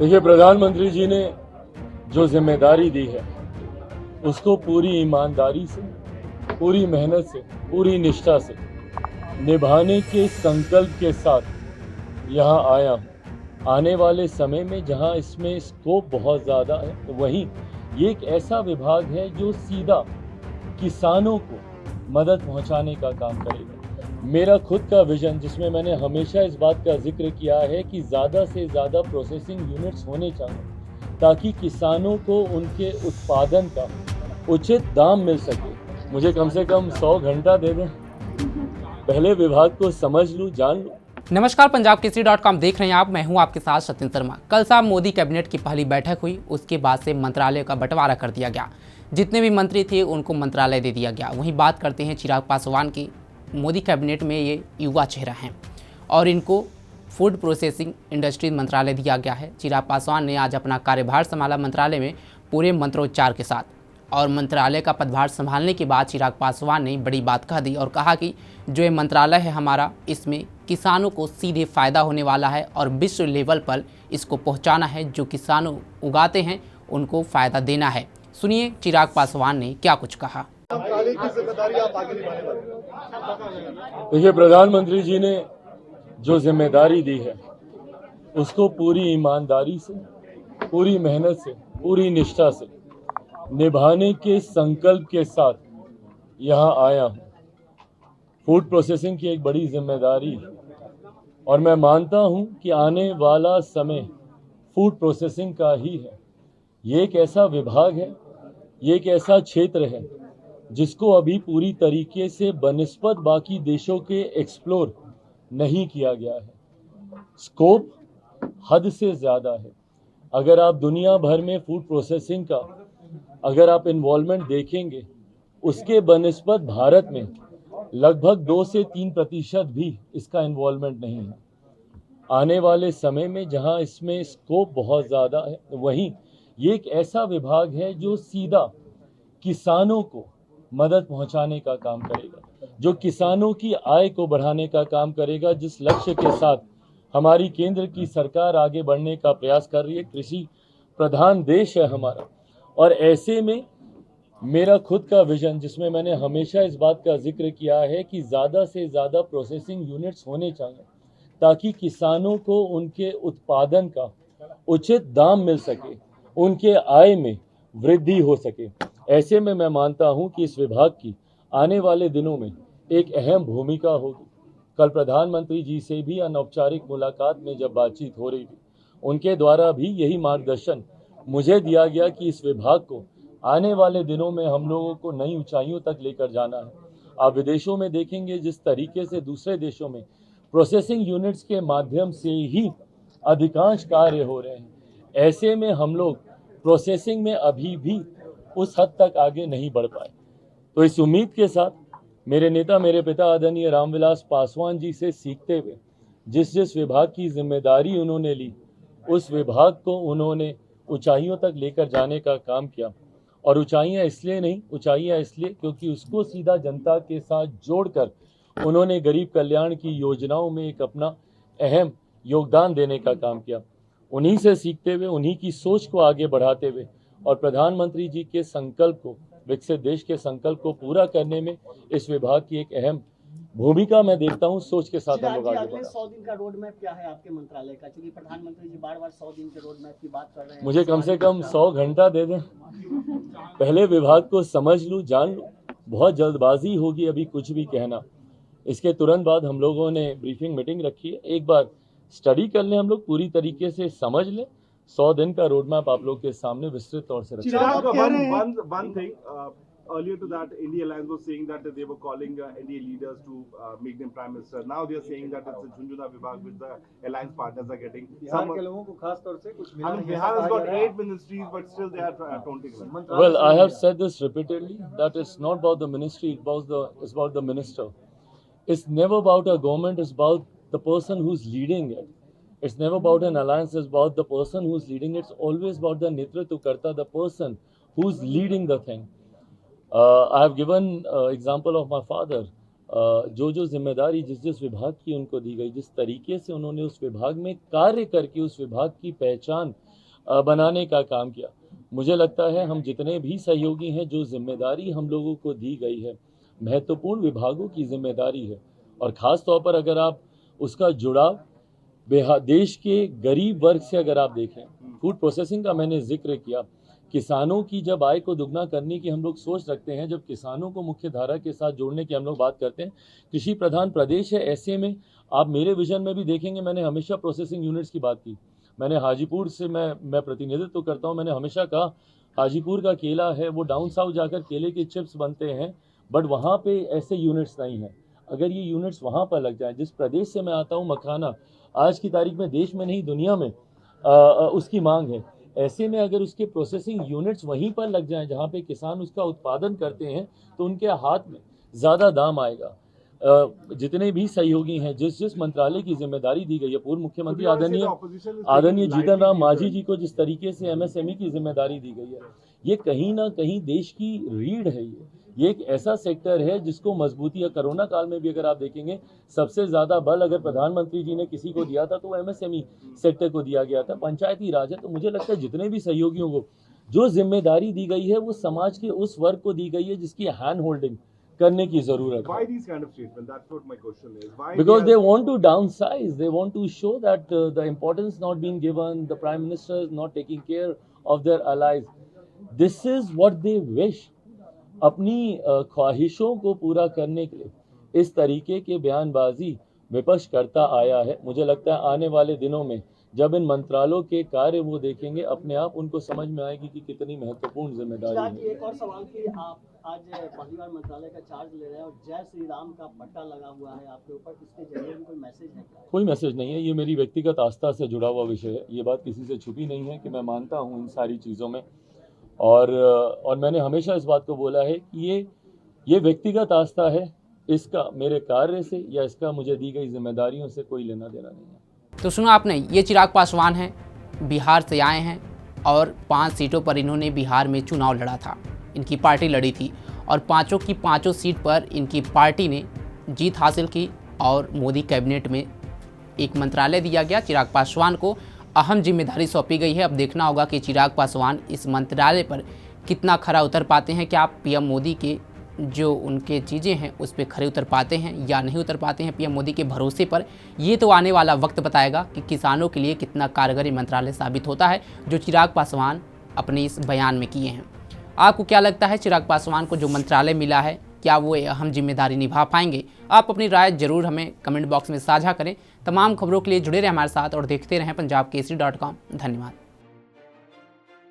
देखिए, प्रधानमंत्री जी ने जो जिम्मेदारी दी है उसको पूरी ईमानदारी से, पूरी मेहनत से, पूरी निष्ठा से निभाने के संकल्प के साथ यहाँ आया हूँ। आने वाले समय में जहाँ इसमें स्कोप बहुत ज़्यादा है, तो वहीं ये एक ऐसा विभाग है जो सीधा किसानों को मदद पहुँचाने का काम करेगा। मेरा खुद का विजन, जिसमें मैंने हमेशा इस बात का जिक्र किया है कि ज़्यादा से ज़्यादा प्रोसेसिंग यूनिट्स होने चाहिए ताकि किसानों को उनके उत्पादन का उचित दाम मिल सके। मुझे कम से कम 100 घंटा दे दें, पहले विभाग को समझ लूँ, जान लूँ। नमस्कार, पंजाबकेसरी.com देख रहे हैं आप। मैं हूं आपके साथ सचिन शर्मा। कल शाम मोदी कैबिनेट की पहली बैठक हुई। उसके बाद से मंत्रालय का बंटवारा कर दिया गया। जितने भी मंत्री थे उनको मंत्रालय दे दिया गया। वहीं बात करते हैं चिराग पासवान की। मोदी कैबिनेट में ये युवा चेहरा हैं और इनको फूड प्रोसेसिंग इंडस्ट्री मंत्रालय दिया गया है। चिराग पासवान ने आज अपना कार्यभार संभाला मंत्रालय में पूरे मंत्रोच्चार के साथ। और मंत्रालय का पदभार संभालने के बाद चिराग पासवान ने बड़ी बात कह दी और कहा कि जो ये मंत्रालय है हमारा, इसमें किसानों को सीधे फ़ायदा होने वाला है और विश्व लेवल पर इसको पहुंचाना है। जो किसानों उगाते हैं उनको फ़ायदा देना है। सुनिए चिराग पासवान ने क्या कुछ कहा। देखिए, प्रधानमंत्री जी ने जो जिम्मेदारी दी है उसको पूरी ईमानदारी से, पूरी मेहनत से, पूरी निष्ठा से निभाने के संकल्प के साथ यहाँ आया हूँ। फूड प्रोसेसिंग की एक बड़ी जिम्मेदारी है और मैं मानता हूँ कि आने वाला समय फूड प्रोसेसिंग का ही है। ये एक ऐसा विभाग है, ये एक ऐसा क्षेत्र है जिसको अभी पूरी तरीके से बनिस्बत बाकी देशों के एक्सप्लोर नहीं किया गया है। स्कोप हद से ज़्यादा है। अगर आप दुनिया भर में फूड प्रोसेसिंग का अगर आप इन्वॉल्वमेंट देखेंगे, उसके बनिस्बत भारत में लगभग 2 से 3% भी इसका इन्वॉल्वमेंट नहीं है। आने वाले समय में जहां इसमें स्कोप बहुत ज़्यादा है, वहीं ये एक ऐसा विभाग है जो सीधा किसानों को मदद पहुंचाने का काम करेगा, जो किसानों की आय को बढ़ाने का काम करेगा। जिस लक्ष्य के साथ हमारी केंद्र की सरकार आगे बढ़ने का प्रयास कर रही है, कृषि प्रधान देश है हमारा, और ऐसे में मेरा खुद का विजन, जिसमें मैंने हमेशा इस बात का जिक्र किया है कि ज़्यादा से ज़्यादा प्रोसेसिंग यूनिट्स होने चाहिए ताकि किसानों को उनके उत्पादन का उचित दाम मिल सके, उनके आय में वृद्धि हो सके। ऐसे में मैं मानता हूं कि इस विभाग की आने वाले दिनों में एक अहम भूमिका होगी। कल प्रधानमंत्री जी से भी अनौपचारिक मुलाकात में जब बातचीत हो रही थी, उनके द्वारा भी यही मार्गदर्शन मुझे दिया गया कि इस विभाग को आने वाले दिनों में हम लोगों को नई ऊंचाइयों तक लेकर जाना है। आप विदेशों में देखेंगे जिस तरीके से दूसरे देशों में प्रोसेसिंग यूनिट्स के माध्यम से ही अधिकांश कार्य हो रहे हैं, ऐसे में हम लोग प्रोसेसिंग में अभी भी उस हद तक आगे नहीं बढ़ पाए। तो इस उम्मीद के साथ मेरे नेता, मेरे पिता आदरणीय रामविलास पासवान जी से सीखते हुए जिस जिस विभाग की जिम्मेदारी उन्होंने ली, उस विभाग को उन्होंने ऊंचाइयों तक लेकर जाने का काम किया। और ऊंचाइयां इसलिए नहीं, ऊंचाइयां इसलिए क्योंकि उसको सीधा जनता के साथ जोड़कर उन्होंने गरीब कल्याण की योजनाओं में एक अपना अहम योगदान देने का काम किया। उन्हीं से सीखते हुए, उन्हीं की सोच को आगे बढ़ाते हुए और प्रधानमंत्री जी के संकल्प को, विकसित देश के संकल्प को पूरा करने में इस विभाग की एक अहम भूमिका मैं देखता हूं। सोच के साथ हम लोग आगे बढ़े। 100 दिन का रोड मैप क्या है आपके मंत्रालय का? क्योंकि प्रधानमंत्री जी बार-बार 100 दिन के रोड मैप की बात कर रहे हैं। मुझे कम से कम 100 घंटा दे दें, पहले विभाग को समझ लूँ, जान लूँ। बहुत जल्दबाजी होगी अभी कुछ भी कहना। इसके तुरंत बाद हम लोगों ने ब्रीफिंग मीटिंग रखी है, एक बार स्टडी कर लें, हम लोग पूरी तरीके से समझ लें। 100 दिन का रोड मैप आप लोग के सामने विस्तृत तौर से रखा। One thing, earlier to that, India Alliance was saying that they were calling NDA leaders to make them prime minister. Now they are saying that it's a Junjuna Vibhag which the alliance partners are getting. Bihar के लोगों को खास तौर से कुछ मिला I mean, नहीं। Bihar has got 8 ministries, but still they are taunting them. Well, I have said this repeatedly, that it's not about the ministry, it's about the minister. It's never about a government, it's about the person who's leading it. It's never about an alliance, it's about the person who's leading it. It's always about the Netritva Karta, the person who's leading the thing. I have given example of my father. जो जो जिम्मेदारी जिस जिस विभाग की उनको दी गई, जिस तरीके से उन्होंने उस विभाग में कार्य करके उस विभाग की पहचान बनाने का काम किया। मुझे लगता है हम जितने भी सहयोगी हैं, जो जिम्मेदारी हम लोगों को दी गई है, महत्वपूर्ण विभागों की जिम्मेदारी है, और ख़ास तौर पर अगर आप उसका जुड़ाव देश के गरीब वर्ग से अगर आप देखें, फूड प्रोसेसिंग का मैंने जिक्र किया, किसानों की जब आय को दुगना करने की हम लोग सोच रखते हैं, जब किसानों को मुख्य धारा के साथ जोड़ने की हम लोग बात करते हैं, कृषि प्रधान प्रदेश है, ऐसे में आप मेरे विजन में भी देखेंगे मैंने हमेशा प्रोसेसिंग यूनिट्स की बात की। मैंने हाजीपुर से मैं प्रतिनिधित्व करता हूं, मैंने हमेशा कहा हाजीपुर का केला है वो डाउन साउथ जाकर केले के चिप्स बनते हैं, बट वहाँ पे ऐसे यूनिट्स नहीं हैं। अगर ये यूनिट्स वहाँ पर लग जाएं, जिस प्रदेश से मैं आता हूँ मखाना आज की तारीख में देश में नहीं दुनिया में उसकी मांग है, ऐसे में अगर उसके प्रोसेसिंग यूनिट्स वहीं पर लग जाएं जहाँ पे किसान उसका उत्पादन करते हैं, तो उनके हाथ में ज़्यादा दाम आएगा। जितने भी सहयोगी हैं, जिस मंत्रालय की जिम्मेदारी दी गई है, पूर्व मुख्यमंत्री आदरणीय जीतन राम मांझी जी को जिस तरीके से एमएसएमई की जिम्मेदारी दी गई है, ये कहीं ना कहीं देश की रीढ़ है। ये एक ऐसा सेक्टर है जिसको मजबूती है। कोरोना काल में भी अगर आप देखेंगे, सबसे ज्यादा बल अगर प्रधानमंत्री जी ने किसी को दिया था तो एमएसएमई सेक्टर को दिया गया था, पंचायती राज है। तो मुझे लगता है जितने भी सहयोगियों को जो जिम्मेदारी दी गई है, वो समाज के उस वर्ग को दी गई है जिसकी हैंड होल्डिंग करने की जरूरत है। Why these kind of statements? That's what my question is. Why Because they want to downsize, they want to show that the importance not being given, the prime minister is not taking care of their allies. This is what they wish. अपनी ख्वाहिशों को पूरा करने के लिए इस तरीके के बयानबाजी विपक्ष करता आया है। मुझे लगता है आने वाले दिनों में जब इन मंत्रालयों के कार्य वो देखेंगे, अपने आप उनको समझ में आएगी कि कितनी महत्वपूर्ण जिम्मेदारी है। एक और सवाल कि आप आज पहली बार मंत्रालय का चार्ज ले रहे हैं और जय श्री राम का पट्टा लगा हुआ है आपके ऊपर, इसके जरिए भी कोई मैसेज है क्या? कोई मैसेज नहीं है, ये मेरी व्यक्तिगत आस्था से जुड़ा हुआ विषय है। ये बात किसी से छुपी नहीं है कि मैं मानता हूँ इन सारी चीज़ों में, और मैंने हमेशा इस बात को बोला है कि ये व्यक्तिगत आस्था है, इसका मेरे कार्य से या इसका मुझे दी गई जिम्मेदारियों से कोई लेना देना नहीं है। तो सुना आपने, ये चिराग पासवान हैं, बिहार से आए हैं और 5 सीटों पर इन्होंने बिहार में चुनाव लड़ा था, इनकी पार्टी लड़ी थी और पांचों की पांचों सीट पर इनकी पार्टी ने जीत हासिल की और मोदी कैबिनेट में एक मंत्रालय दिया गया। चिराग पासवान को अहम जिम्मेदारी सौंपी गई है। अब देखना होगा कि चिराग पासवान इस मंत्रालय पर कितना खरा उतर पाते हैं, क्या पीएम मोदी के जो उनके चीज़ें हैं उस पर खरे उतर पाते हैं या नहीं उतर पाते हैं पीएम मोदी के भरोसे पर। ये तो आने वाला वक्त बताएगा कि किसानों के लिए कितना कारगर मंत्रालय साबित होता है जो चिराग पासवान अपने इस बयान में किए हैं। आपको क्या लगता है, चिराग पासवान को जो मंत्रालय मिला है क्या वो अहम जिम्मेदारी निभा पाएंगे? आप अपनी राय जरूर हमें कमेंट बॉक्स में साझा करें। तमाम खबरों के लिए जुड़े रहें हमारे साथ और देखते रहें पंजाबकेसरी.com। धन्यवाद।